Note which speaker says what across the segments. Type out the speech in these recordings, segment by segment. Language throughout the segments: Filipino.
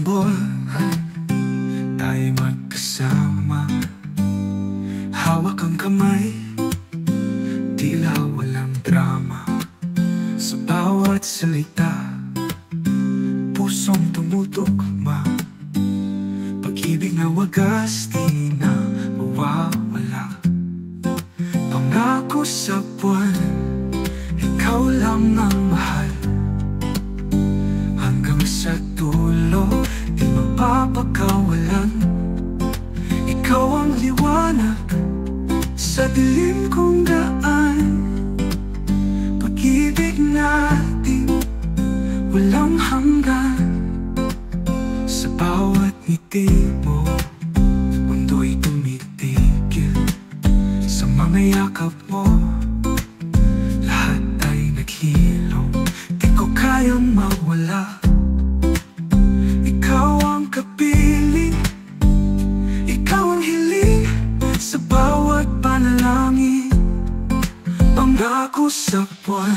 Speaker 1: buwan, tayo'y magkasama. Hawak ang kamay, tila walang drama. Sa bawat salita, pusong tumutugma. Pag-ibig na wagas, di na mawawala. Pangako sa buwan, ikaw lang ang mahal. Hanggang sa dulo, di mapapakawalan. Ikaw ang liwanag sa dilim kong daan. Pag-ibig natin walang hanggan. Sa bawat ngiti mo, mundo'y tumitigil. Sa mga yakap mo, lahat ay naghilom. Di ko kayang mawala. Ikaw ang kapiling, ikaw ang hiling. Sa bawat panalangin, pangako sa buwan,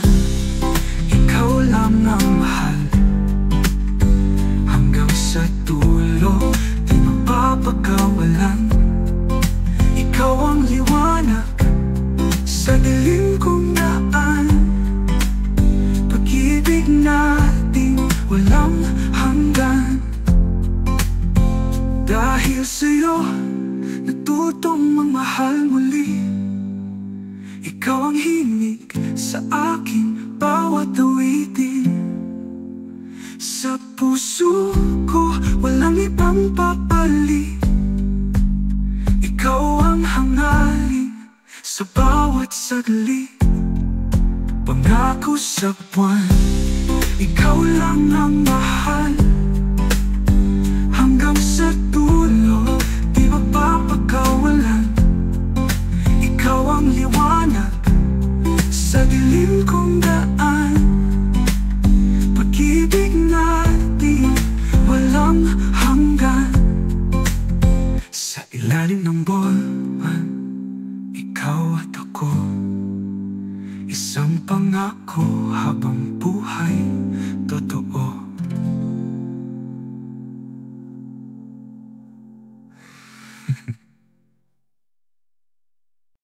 Speaker 1: ikaw lang ang mahal. Hanggang sa dulo, di mapapakawalan. Ikaw ang liwanag sa dilim kong daan. Pag-ibig natin walang hanggan. Dahil sa'yo, natutong magmahal muli. Ikaw ang himig sa aking bawat awitin. Sa puso ko, walang ibang papalit. Ikaw ang hangarin sa bawat saglit. Pangako sa buwan, ikaw lang ang mahal. Hanggang sa dulo, di mapapakawalan. Ikaw ang liwanag sa dilim kong daan. Pag-ibig natin walang hanggan. Sa ilalim ng buwan, ikaw at ako, isang pangako habang buhay totoo.